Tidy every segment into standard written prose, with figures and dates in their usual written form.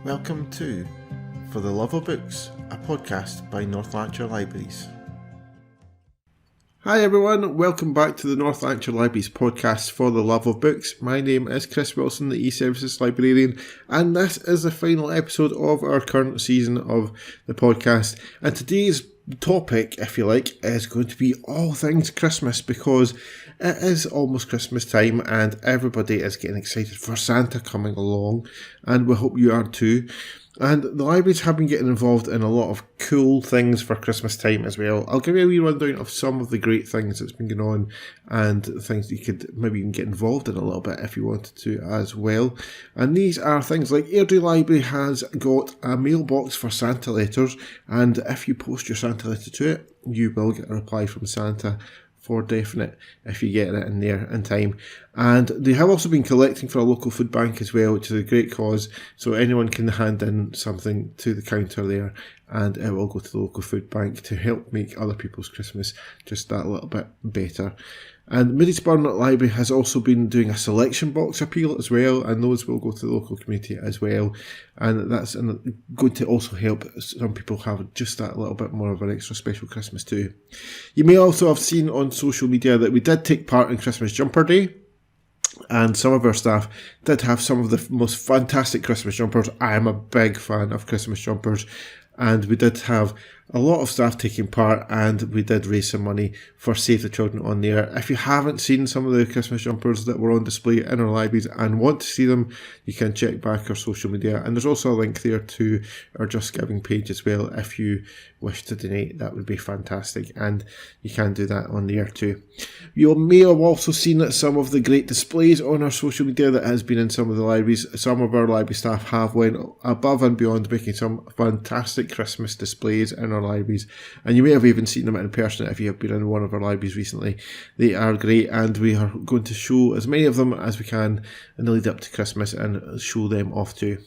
Welcome to For the Love of Books, a podcast by Lanarkshire Libraries. Hi everyone, welcome back to the Lanarkshire Libraries podcast For the Love of Books. My name is Chris Wilson, the E-Services Librarian, and this is the final episode of our current season of the podcast. And today's topic, if you like, is going to be all things Christmas, because it is almost Christmas time and everybody is getting excited for Santa coming along, and we hope you are too. And the libraries have been getting involved in a lot of cool things for Christmas time as well. I'll give you a wee rundown of some of the great things that's been going on and things that you could maybe even get involved in a little bit if you wanted to as well. And these are things like Airdrie Library has got a mailbox for Santa letters, and if you post your Santa letter to it, you will get a reply from Santa for definite if you get it in there in time. And they have also been collecting for a local food bank as well, which is a great cause, so anyone can hand in something to the counter there and it will go to the local food bank to help make other people's Christmas just that little bit better. And Marysburn Library has also been doing a selection box appeal as well, and those will go to the local community as well, and that's going to also help some people have just that little bit more of an extra special Christmas too. You may also have seen on social media that we did take part in Christmas Jumper Day, and some of our staff did have some of the most fantastic Christmas jumpers. I am a big fan of Christmas jumpers, and we did have a lot of staff taking part, and we did raise some money for Save the Children on there. If you haven't seen some of the Christmas jumpers that were on display in our libraries and want to see them, you can check back our social media, and there's also a link there to our Just Giving page as well. If you wish to donate, that would be fantastic, and you can do that on there too. You may have also seen some of the great displays on our social media that has been in some of the libraries. Some of our library staff have went above and beyond, making some fantastic Christmas displays in our libraries, and you may have even seen them in person if you have been in one of our libraries recently. They are great, and we are going to show as many of them as we can in the lead up to Christmas and show them off too.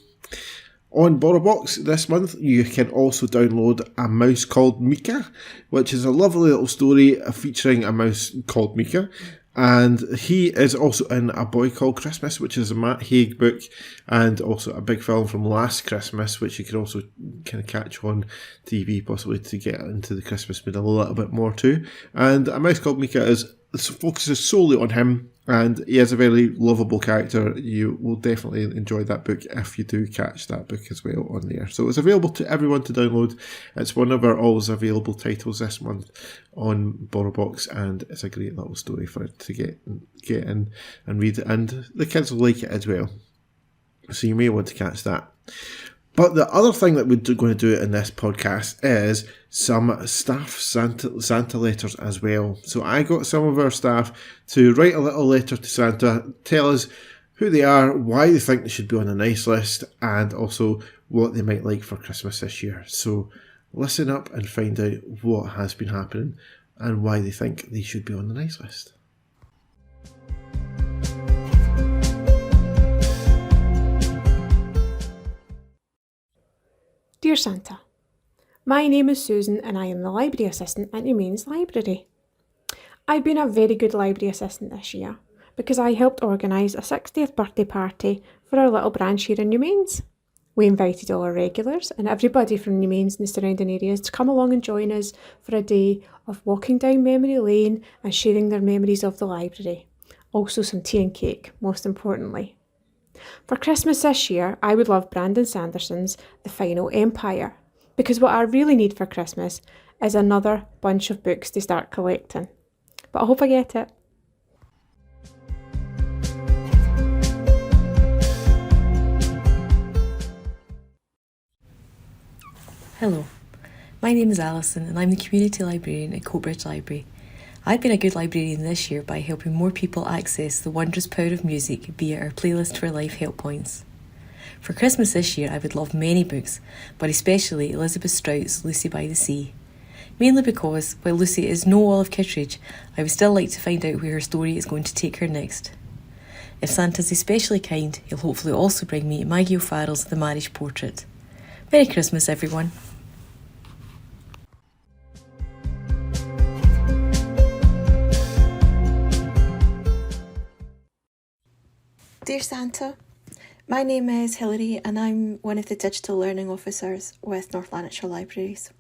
On BorrowBox this month, you can also download A Mouse Called Mika, which is a lovely little story featuring a mouse called Mika. And he is also in A Boy Called Christmas, which is a Matt Haig book, and also a big film from last Christmas, which you can also kind of catch on TV, possibly to get into the Christmas mood a little bit more too. And A Mouse Called Mika focuses solely on him, and he is a very lovable character. You will definitely enjoy that book if you do catch that book as well on there. So it's available to everyone to download. It's one of our always available titles this month on BorrowBox, and it's a great little story for it to get in and read, and the kids will like it as well. So you may want to catch that. But the other thing that we're going to do in this podcast is some staff Santa letters as well. So I got some of our staff to write a little letter to Santa, tell us who they are, why they think they should be on the nice list, and also what they might like for Christmas this year. So listen up and find out what has been happening and why they think they should be on the nice list. Dear Santa, my name is Susan and I am the library assistant at New Main's Library. I've been a very good library assistant this year because I helped organise a 60th birthday party for our little branch here in New Main's. We invited all our regulars and everybody from New Main's and the surrounding areas to come along and join us for a day of walking down memory lane and sharing their memories of the library. Also some tea and cake, most importantly. For Christmas this year, I would love Brandon Sanderson's The Final Empire, because what I really need for Christmas is another bunch of books to start collecting. But I hope I get it. Hello, my name is Alison and I'm the Community Librarian at Coatbridge Library. I've been a good librarian this year by helping more people access the wondrous power of music via our Playlist for Life help points. For Christmas this year, I would love many books, but especially Elizabeth Strout's Lucy by the Sea. Mainly because, while Lucy is no Olive Kittredge, I would still like to find out where her story is going to take her next. If Santa's especially kind, he'll hopefully also bring me Maggie O'Farrell's The Marriage Portrait. Merry Christmas, everyone. Dear Santa, My name is Hilary and I'm one of the digital learning officers with North Lanarkshire Libraries.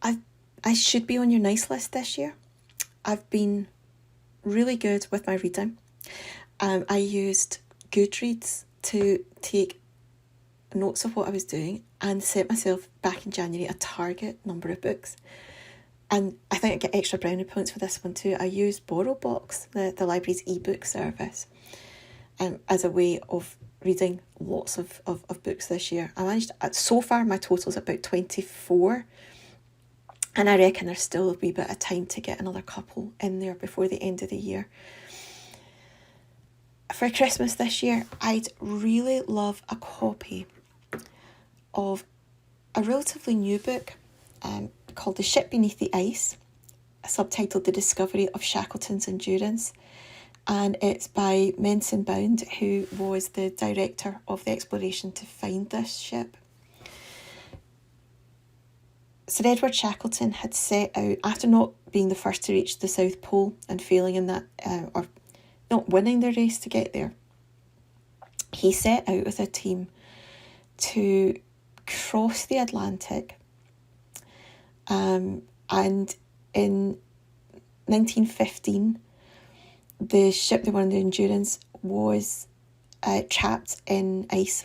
I should be on your nice list this year. I've been really good with my reading. I used Goodreads to take notes of what I was doing and set myself back in January a target number of books. And I think I get extra brownie points for this one too. I used BorrowBox, the library's ebook service, as a way of reading lots of books this year. I managed, so far my total's about 24, and I reckon there's still a wee bit of time to get another couple in there before the end of the year. For Christmas this year, I'd really love a copy of a relatively new book called The Ship Beneath the Ice, subtitled The Discovery of Shackleton's Endurance. And it's by Menson Bound, who was the director of the exploration to find this ship. Sir Edward Shackleton had set out, after not being the first to reach the South Pole and failing in that, or not winning the race to get there, he set out with a team to cross the Atlantic. And in 1915, the ship they were on, the Endurance, was trapped in ice.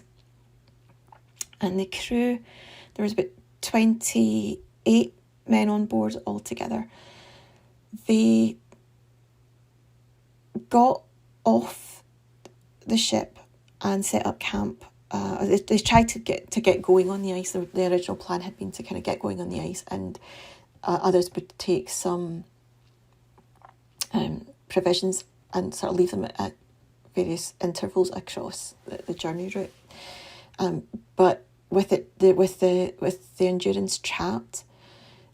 And the crew, there was about 28 men on board altogether. They got off the ship and set up camp. They tried to get going on the ice. The original plan had been to kind of get going on the ice, and others would take some provisions and sort of leave them at various intervals across the journey route. But with the Endurance trapped,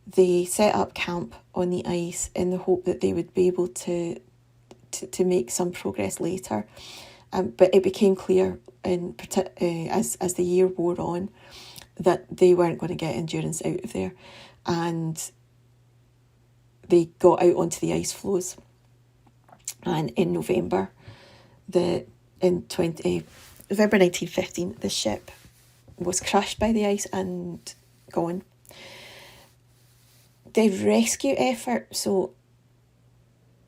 they set up camp on the ice in the hope that they would be able to make some progress later. But it became clear as the year wore on that they weren't going to get Endurance out of there, and they got out onto the ice floes. And in November, November 1915, the ship was crushed by the ice and gone. The rescue effort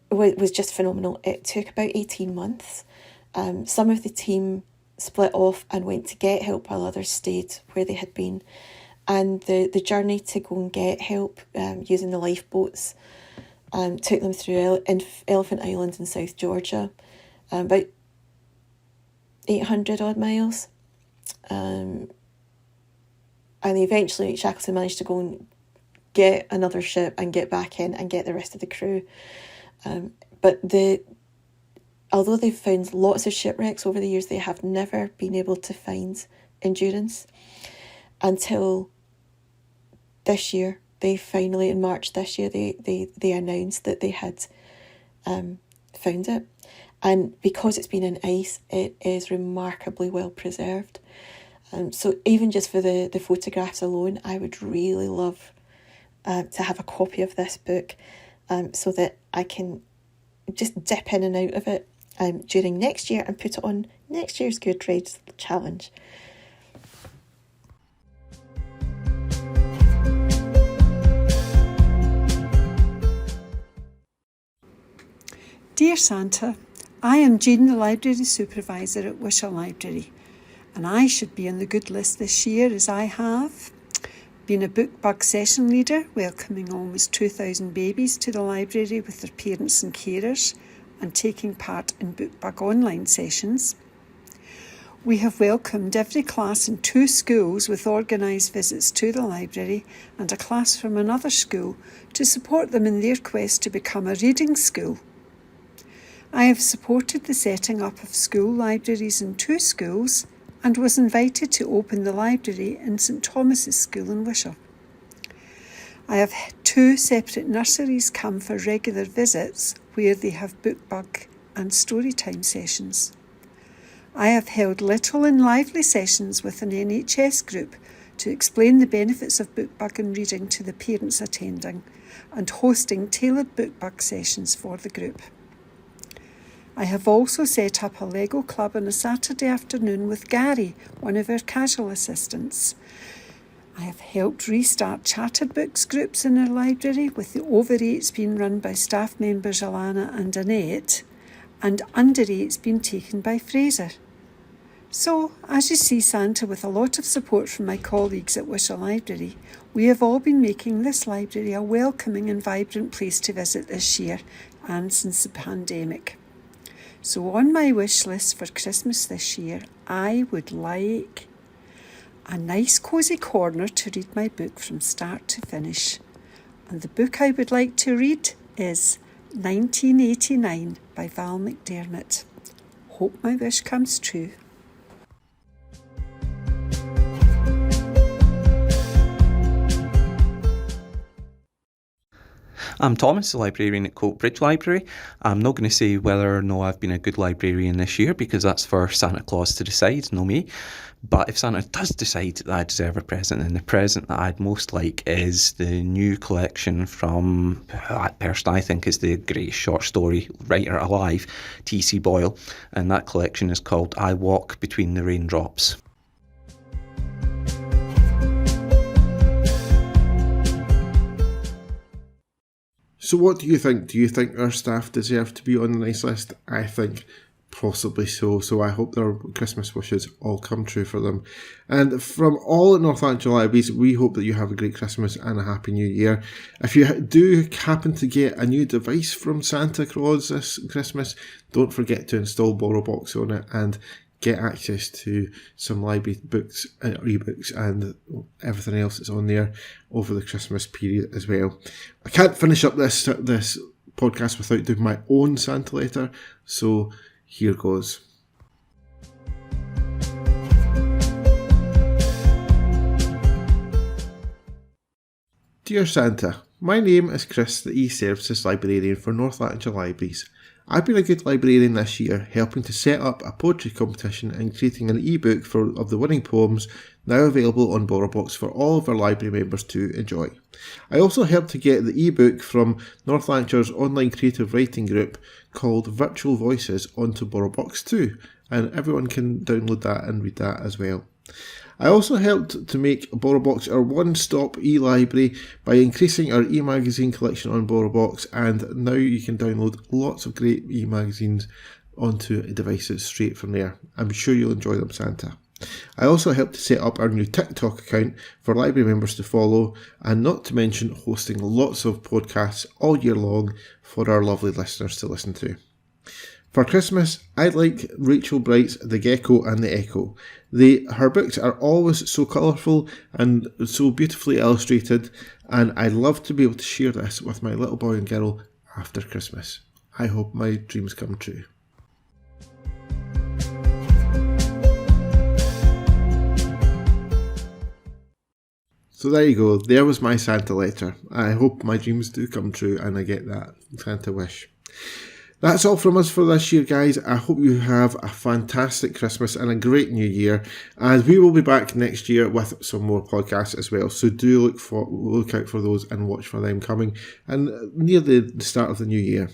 was just phenomenal. It took about 18 months. Some of the team split off and went to get help while others stayed where they had been. And the journey to go and get help using the lifeboats took them through Elephant Island in South Georgia, about 800 odd miles. And eventually Shackleton managed to go and get another ship and get back in and get the rest of the crew. But although they've found lots of shipwrecks over the years, they have never been able to find Endurance until this year. They finally, in March this year, they announced that they had found it. And because it's been in ice, it is remarkably well preserved. So even just for the photographs alone, I would really love to have a copy of this book so that I can just dip in and out of it during next year and put it on next year's Goodreads challenge. Dear Santa, I am Jean, the Library Supervisor at Wishaw Library, and I should be on the good list this year, as I have been a book bug session leader, welcoming almost 2,000 babies to the library with their parents and carers, and taking part in book bug online sessions. We have welcomed every class in 2 schools with organised visits to the library and a class from another school to support them in their quest to become a reading school. I have supported the setting up of school libraries in 2 schools and was invited to open the library in St Thomas's School in Wishaw. I have 2 separate nurseries come for regular visits where they have book bug and story time sessions. I have held little and lively sessions with an NHS group to explain the benefits of book bug and reading to the parents attending, and hosting tailored book bug sessions for the group. I have also set up a Lego club on a Saturday afternoon with Gary, one of our casual assistants. I have helped restart chatted books groups in our library, with the over 8s being run by staff members Alana and Annette, and under 8s being taken by Fraser. So, as you see, Santa, with a lot of support from my colleagues at Wishaw Library, we have all been making this library a welcoming and vibrant place to visit this year and since the pandemic. So on my wish list for Christmas this year, I would like a nice cosy corner to read my book from start to finish. And the book I would like to read is 1989 by Val McDermott. Hope my wish comes true. I'm Thomas, the librarian at Coatbridge Library. I'm not going to say whether or no I've been a good librarian this year, because that's for Santa Claus to decide, no me. But if Santa does decide that I deserve a present, then the present that I'd most like is the new collection from that person I think is the greatest short story writer alive, T.C. Boyle. And that collection is called I Walk Between the Raindrops. So what do you think? Do you think our staff deserve to be on the nice list? I think possibly so. So I hope their Christmas wishes all come true for them. And from all at North Lanarkshire Libraries, we hope that you have a great Christmas and a happy new year. If you do happen to get a new device from Santa Claus this Christmas, don't forget to install BorrowBox on it and get access to some library books, ebooks, and everything else that's on there over the Christmas period as well. I can't finish up this podcast without doing my own Santa letter, so here goes. Dear Santa, my name is Chris, the E-Services Librarian for North Lanarkshire Libraries. I've been a good librarian this year, helping to set up a poetry competition and creating an ebook of the winning poems, now available on BorrowBox for all of our library members to enjoy. I also helped to get the ebook from North Lanarkshire's online creative writing group called Virtual Voices onto BorrowBox too, and everyone can download that and read that as well. I also helped to make BorrowBox our one-stop eLibrary by increasing our e-magazine collection on BorrowBox, and now you can download lots of great e-magazines onto devices straight from there. I'm sure you'll enjoy them, Santa. I also helped to set up our new TikTok account for library members to follow, and not to mention hosting lots of podcasts all year long for our lovely listeners to listen to. For Christmas, I'd like Rachel Bright's The Gecko and the Echo. Her books are always so colourful and so beautifully illustrated, and I'd love to be able to share this with my little boy and girl after Christmas. I hope my dreams come true. So there you go, there was my Santa letter. I hope my dreams do come true and I get that Santa wish. That's all from us for this year, guys. I hope you have a fantastic Christmas and a great new year. And we will be back next year with some more podcasts as well. So do look out for those and watch for them coming and near the start of the new year.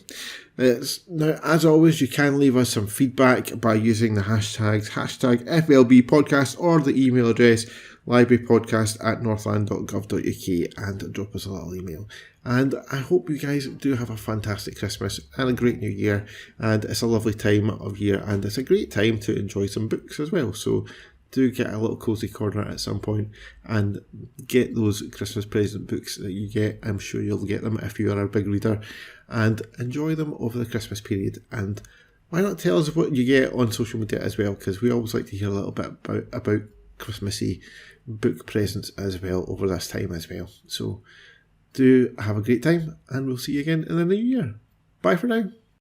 Now, as always, you can leave us some feedback by using the hashtags #FLB podcast or the email address librarypodcast@northland.gov.uk and drop us a little email. And I hope you guys do have a fantastic Christmas and a great new year, and it's a lovely time of year and it's a great time to enjoy some books as well. So do get a little cosy corner at some point and get those Christmas present books that you get. I'm sure you'll get them if you are a big reader, and enjoy them over the Christmas period. And why not tell us what you get on social media as well, because we always like to hear a little bit about Christmassy book presents as well over this time as well. So do have a great time, and we'll see you again in the new year. Bye for now.